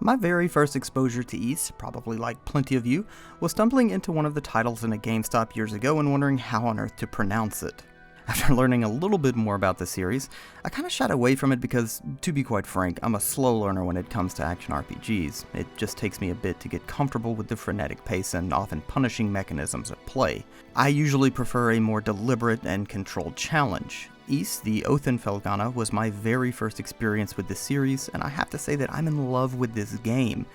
My very first exposure to Ys, probably like plenty of you, was stumbling into one of the titles in a GameStop years ago and wondering how on earth to pronounce it. After learning a little bit more about the series, I kinda shied away from it because, to be quite frank, I'm a slow learner when it comes to action RPGs. It just takes me a bit to get comfortable with the frenetic pace and often punishing mechanisms at play. I usually prefer a more deliberate and controlled challenge. Ys, the Oath in Felghana, was my very first experience with this series, and I have to say that I'm in love with this game.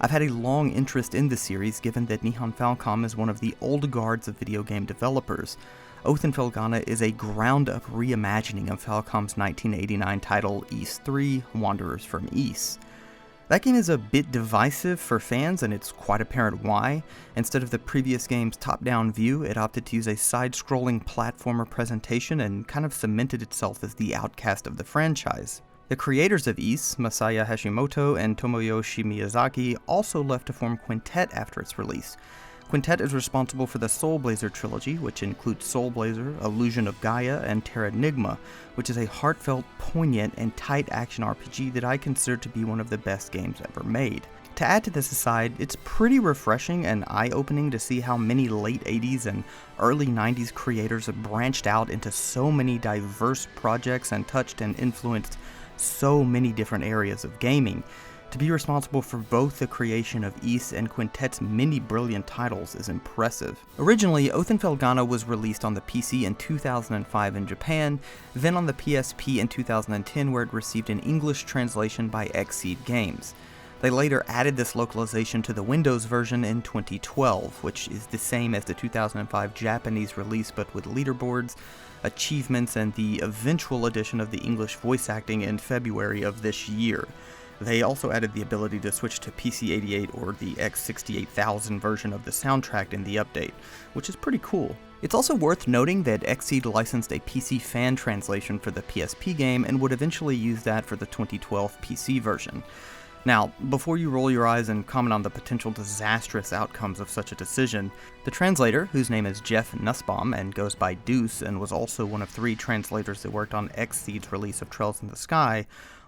I've had a long interest in the series given that Nihon Falcom is one of the old guards of video game developers. Oath in Felghana is a ground-up reimagining of Falcom's 1989 title Ys 3: Wanderers from Ys. That game is a bit divisive for fans, and it's quite apparent why. Instead of the previous game's top-down view, it opted to use a side-scrolling platformer presentation and kind of cemented itself as the outcast of the franchise. The creators of Ys, Masaya Hashimoto and Tomoyoshi Miyazaki, also left to form Quintet after its release. Quintet is responsible for the Soul Blazer trilogy, which includes Soul Blazer, Illusion of Gaia, and Terranigma, which is a heartfelt, poignant, and tight action RPG that I consider to be one of the best games ever made. To add to this aside, it's pretty refreshing and eye-opening to see how many late 80s and early 90s creators have branched out into so many diverse projects and touched and influenced so many different areas of gaming. To be responsible for both the creation of Ys and Quintet's many brilliant titles is impressive. Originally, Oath in Felghana was released on the PC in 2005 in Japan, then on the PSP in 2010 where it received an English translation by Xseed Games. They later added this localization to the Windows version in 2012, which is the same as the 2005 Japanese release but with leaderboards, achievements, and the eventual addition of the English voice acting in February of this year. They also added the ability to switch to PC-88 or the X68000 version of the soundtrack in the update, which is pretty cool. It's also worth noting that Xseed licensed a PC fan translation for the PSP game and would eventually use that for the 2012 PC version. Now, before you roll your eyes and comment on the potential disastrous outcomes of such a decision, the translator, whose name is Jeff Nussbaum and goes by Deuce and was also one of 3 translators that worked on Xseed's release of Trails in the Sky,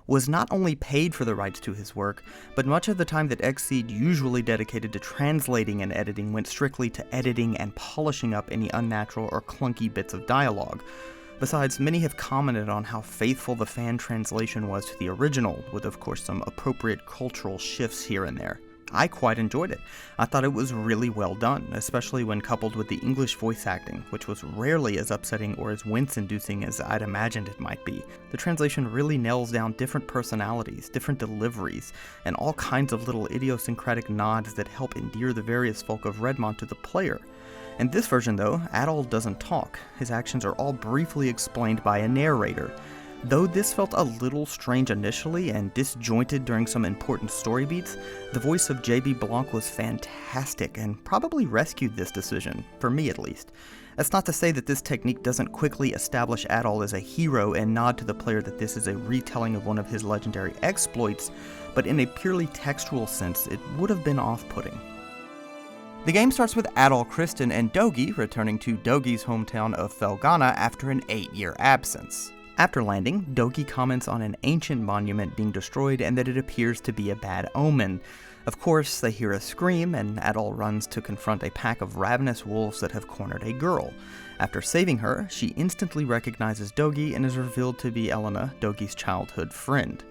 was not only paid for the rights to his work, but much of the time that Xseed usually dedicated to translating and editing went strictly to editing and polishing up any unnatural or clunky bits of dialogue. Besides, many have commented on how faithful the fan translation was to the original, with of course some appropriate cultural shifts here and there. I quite enjoyed it. I thought it was really well done, especially when coupled with the English voice acting, which was rarely as upsetting or as wince-inducing as I'd imagined it might be. The translation really nails down different personalities, different deliveries, and all kinds of little idiosyncratic nods that help endear the various folk of Redmont to the player. In this version though, Adol doesn't talk. His actions are all briefly explained by a narrator. Though this felt a little strange initially and disjointed during some important story beats, the voice of J.B. Blanc was fantastic and probably rescued this decision, for me at least. That's not to say that this technique doesn't quickly establish Adol as a hero and nod to the player that this is a retelling of one of his legendary exploits, but in a purely textual sense, it would have been off-putting. The game starts with Adol, Kristen, and Dogi returning to Dogi's hometown of Felghana after an 8-year absence. After landing, Dogi comments on an ancient monument being destroyed and that it appears to be a bad omen. Of course, they hear a scream, and Adol runs to confront a pack of ravenous wolves that have cornered a girl. After saving her, she instantly recognizes Dogi and is revealed to be Elena, Dogi's childhood friend.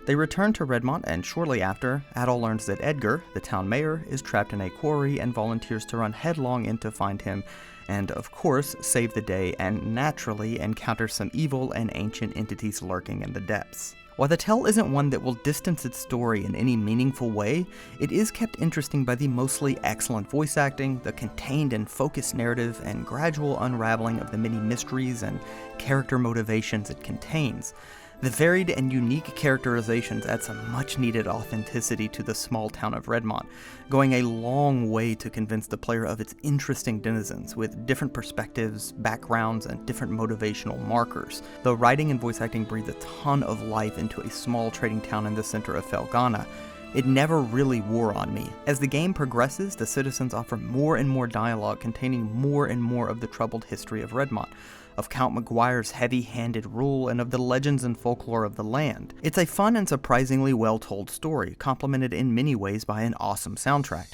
They return to Redmont, and shortly after, Adol learns that Edgar, the town mayor, is trapped in a quarry and volunteers to run headlong in to find him, and of course save the day and naturally encounter some evil and ancient entities lurking in the depths. While the tale isn't one that will distance its story in any meaningful way, it is kept interesting by the mostly excellent voice acting, the contained and focused narrative, and gradual unraveling of the many mysteries and character motivations it contains. The varied and unique characterizations add some much-needed authenticity to the small town of Redmont, going a long way to convince the player of its interesting denizens, with different perspectives, backgrounds, and different motivational markers. The writing and voice acting breathe a ton of life into a small trading town in the center of Felghana. It never really wore on me. As the game progresses, the citizens offer more and more dialogue containing more and more of the troubled history of Redmont. of Count Maguire's heavy-handed rule, and of the legends and folklore of the land. It's a fun and surprisingly well-told story, complemented in many ways by an awesome soundtrack.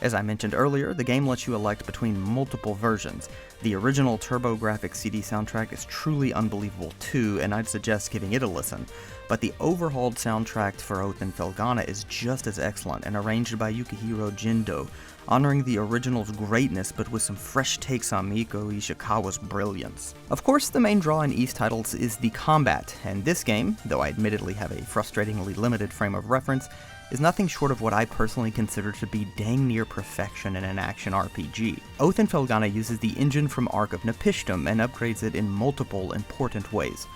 As I mentioned earlier, the game lets you elect between multiple versions. The original TurboGrafx CD soundtrack is truly unbelievable too, and I'd suggest giving it a listen. But the overhauled soundtrack for Oath in Felghana is just as excellent and arranged by Yukihiro Jindo, honoring the original's greatness but with some fresh takes on Miko Ishikawa's brilliance. Of course, the main draw in East titles is the combat, and this game, though I admittedly have a frustratingly limited frame of reference, is nothing short of what I personally consider to be dang near perfection in an action RPG. Oath in Felghana uses the engine from Ark of Napishtim and upgrades it in multiple important ways.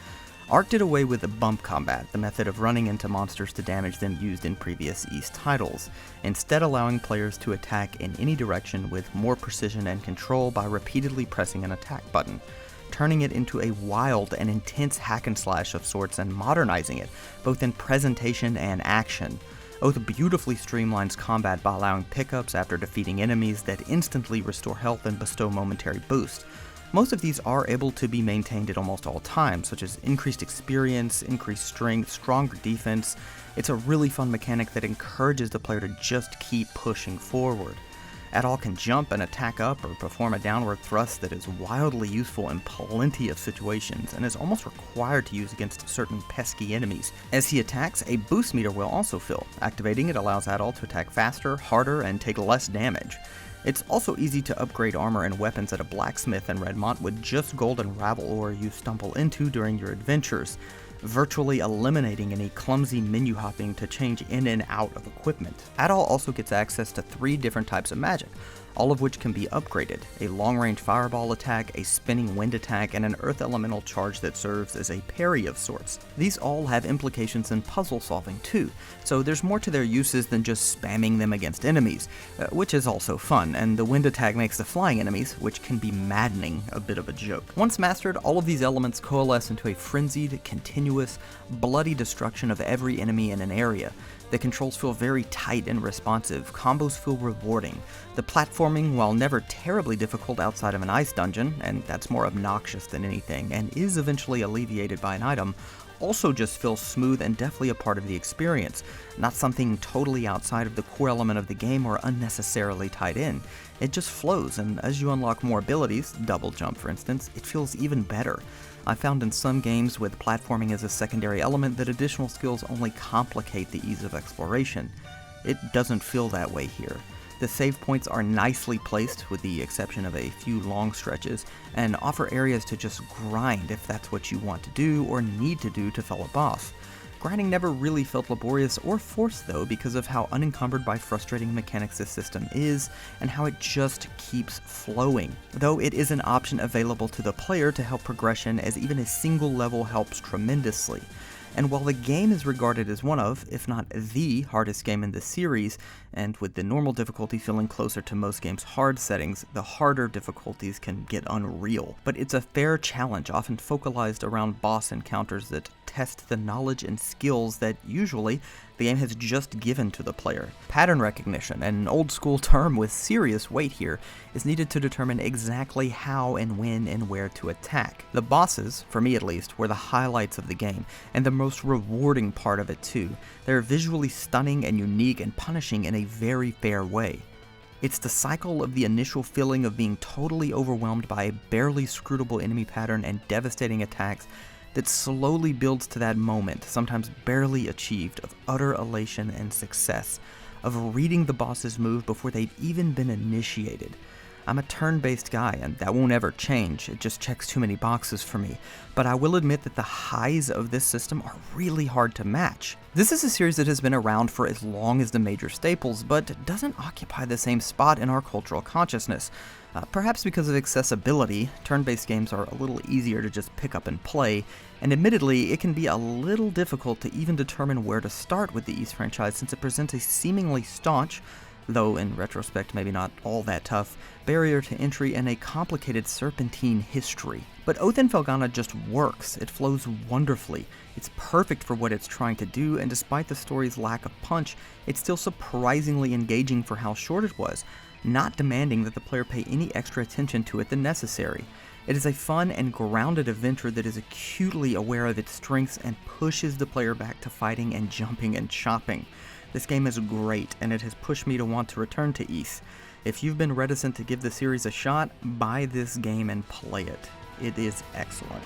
Ark did away with the bump combat, the method of running into monsters to damage them used in previous East titles, instead allowing players to attack in any direction with more precision and control by repeatedly pressing an attack button, turning it into a wild and intense hack and slash of sorts and modernizing it, both in presentation and action. Oath beautifully streamlines combat by allowing pickups after defeating enemies that instantly restore health and bestow momentary boost. Most of these are able to be maintained at almost all times, such as increased experience, increased strength, stronger defense. It's a really fun mechanic that encourages the player to just keep pushing forward. Adol can jump and attack up or perform a downward thrust that is wildly useful in plenty of situations and is almost required to use against certain pesky enemies. As he attacks, a boost meter will also fill. Activating it allows Adol to attack faster, harder, and take less damage. It's also easy to upgrade armor and weapons at a blacksmith in Redmont with just golden ravel ore you stumble into during your adventures, virtually eliminating any clumsy menu hopping to change in and out of equipment. Adol also gets access to 3 different types of magic, all of which can be upgraded: a long-range fireball attack, a spinning wind attack, and an earth elemental charge that serves as a parry of sorts. These all have implications in puzzle solving too, so there's more to their uses than just spamming them against enemies, which is also fun, and the wind attack makes the flying enemies, which can be maddening, a bit of a joke. Once mastered, all of these elements coalesce into a frenzied, continuous, bloody destruction of every enemy in an area. The controls feel very tight and responsive, combos feel rewarding. The platforming, while never terribly difficult outside of an ice dungeon, and that's more obnoxious than anything, and is eventually alleviated by an item, also just feels smooth and definitely a part of the experience, not something totally outside of the core element of the game or unnecessarily tied in. It just flows, and as you unlock more abilities, double jump for instance, it feels even better. I found in some games with platforming as a secondary element that additional skills only complicate the ease of exploration. It doesn't feel that way here. The save points are nicely placed, with the exception of a few long stretches, and offer areas to just grind if that's what you want to do or need to do to fell a boss. Grinding never really felt laborious or forced though, because of how unencumbered by frustrating mechanics this system is, and how it just keeps flowing. Though it is an option available to the player to help progression, as even a single level helps tremendously. And while the game is regarded as one of, if not the hardest game in the series, and with the normal difficulty feeling closer to most games' hard settings, the harder difficulties can get unreal. But it's a fair challenge, often focalized around boss encounters that test the knowledge and skills that usually the game has just given to the player. Pattern recognition, an old school term with serious weight here, is needed to determine exactly how and when and where to attack. The bosses, for me at least, were the highlights of the game, and the most rewarding part of it too. They're visually stunning and unique and punishing in a very fair way. It's the cycle of the initial feeling of being totally overwhelmed by a barely scrutable enemy pattern and devastating attacks that slowly builds to that moment, sometimes barely achieved, of utter elation and success, of reading the boss's move before they've even been initiated. I'm a turn-based guy, and that won't ever change. It just checks too many boxes for me. But I will admit that the highs of this system are really hard to match. This is a series that has been around for as long as the major staples, but doesn't occupy the same spot in our cultural consciousness. Perhaps because of accessibility, turn-based games are a little easier to just pick up and play, and admittedly, it can be a little difficult to even determine where to start with the Ys franchise, since it presents a seemingly staunch, though in retrospect maybe not all that tough, barrier to entry and a complicated serpentine history. But Oath in Felghana just works. It flows wonderfully. It's perfect for what it's trying to do, and despite the story's lack of punch, it's still surprisingly engaging for how short it was, not demanding that the player pay any extra attention to it than necessary. It is a fun and grounded adventure that is acutely aware of its strengths and pushes the player back to fighting and jumping and chopping. This game is great, and it has pushed me to want to return to Ys. If you've been reticent to give the series a shot, buy this game and play it. It is excellent.